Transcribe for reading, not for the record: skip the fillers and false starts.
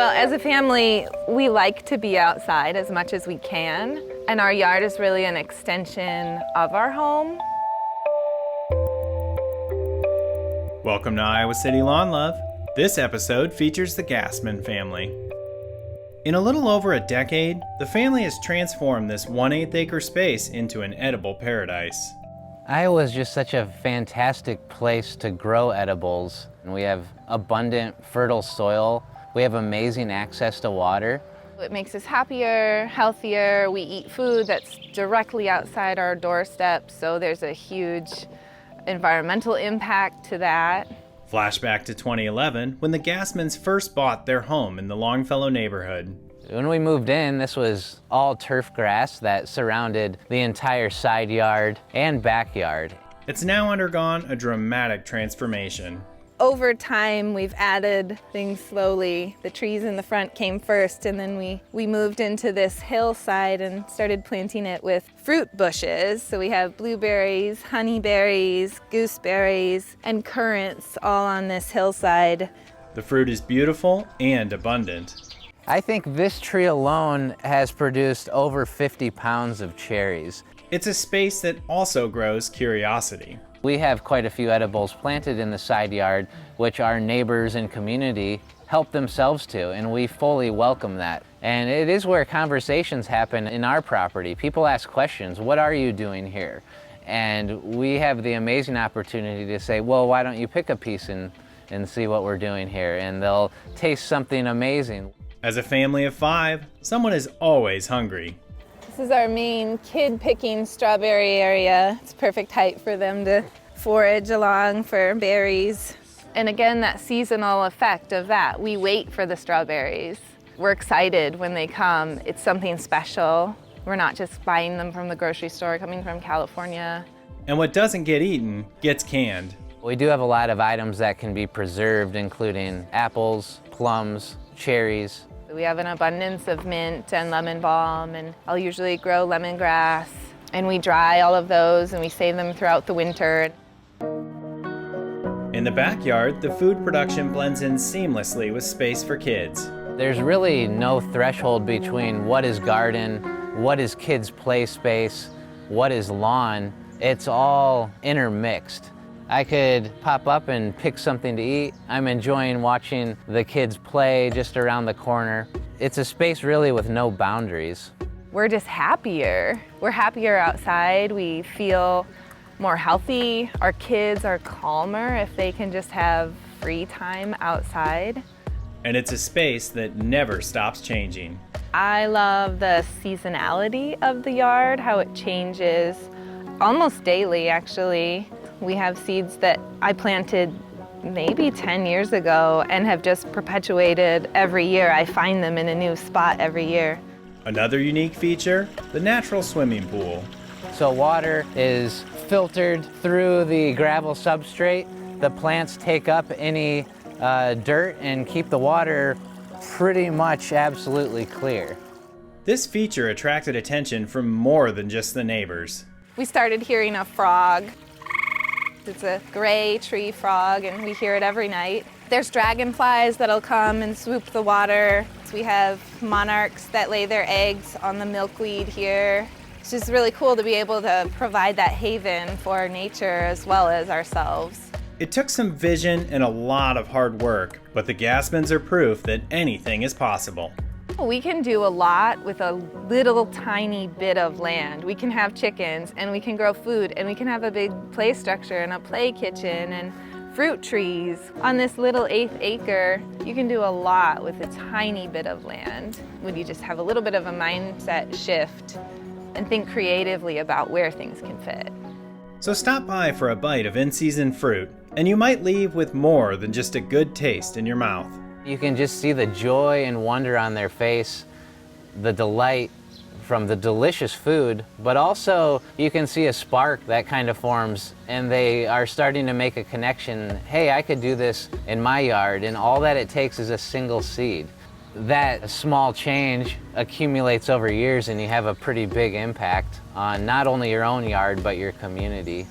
Well, as a family, we like to be outside as much as we can, and our yard is really an extension of our home. Welcome to Iowa City Lawn Love. This episode features the Gassman family. In a little over a decade, the family has transformed this 1/8 acre space into an edible paradise. Iowa is just such a fantastic place to grow edibles. We have abundant, fertile soil. We have amazing access to water. It makes us happier, healthier. We eat food that's directly outside our doorstep, so there's a huge environmental impact to that. Flashback to 2011, when the Gassmans first bought their home in the Longfellow neighborhood. When we moved in, this was all turf grass that surrounded the entire side yard and backyard. It's now undergone a dramatic transformation. Over time, we've added things slowly. The trees in the front came first, and then we moved into this hillside and started planting it with fruit bushes. So we have blueberries, honeyberries, gooseberries, and currants all on this hillside. The fruit is beautiful and abundant. I think this tree alone has produced over 50 pounds of cherries. It's a space that also grows curiosity. We have quite a few edibles planted in the side yard, which our neighbors and community help themselves to, and we fully welcome that. And it is where conversations happen in our property. People ask questions, what are you doing here? And we have the amazing opportunity to say, well, why don't you pick a piece and see what we're doing here? And they'll taste something amazing. As a family of 5, someone is always hungry. This is our main kid picking strawberry area. It's perfect height for them to forage along for berries. And again, that seasonal effect of that. We wait for the strawberries. We're excited when they come. It's something special. We're not just buying them from the grocery store, coming from California. And what doesn't get eaten gets canned. We do have a lot of items that can be preserved, including apples, plums, cherries. We have an abundance of mint and lemon balm, and I'll usually grow lemongrass. And we dry all of those and we save them throughout the winter. In the backyard, the food production blends in seamlessly with space for kids. There's really no threshold between what is garden, what is kids' play space, what is lawn. It's all intermixed. I could pop up and pick something to eat. I'm enjoying watching the kids play just around the corner. It's a space really with no boundaries. We're just happier. We're happier outside. We feel more healthy. Our kids are calmer if they can just have free time outside. And it's a space that never stops changing. I love the seasonality of the yard, how it changes almost daily, actually. We have seeds that I planted maybe 10 years ago and have just perpetuated every year. I find them in a new spot every year. Another unique feature, the natural swimming pool. So water is filtered through the gravel substrate. The plants take up any dirt and keep the water pretty much absolutely clear. This feature attracted attention from more than just the neighbors. We started hearing a frog. It's a gray tree frog, and we hear it every night. There's dragonflies that'll come and swoop the water. We have monarchs that lay their eggs on the milkweed here. It's just really cool to be able to provide that haven for nature as well as ourselves. It took some vision and a lot of hard work, but the Gassmans are proof that anything is possible. We can do a lot with a little tiny bit of land. We can have chickens, and we can grow food, and we can have a big play structure and a play kitchen and fruit trees. On this little 1/8 acre, you can do a lot with a tiny bit of land when you just have a little bit of a mindset shift and think creatively about where things can fit. So stop by for a bite of in-season fruit, and you might leave with more than just a good taste in your mouth. You can just see the joy and wonder on their face, the delight from the delicious food, but also you can see a spark that kind of forms, and they are starting to make a connection. Hey, I could do this in my yard, and all that it takes is a single seed. That small change accumulates over years, and you have a pretty big impact on not only your own yard, but your community.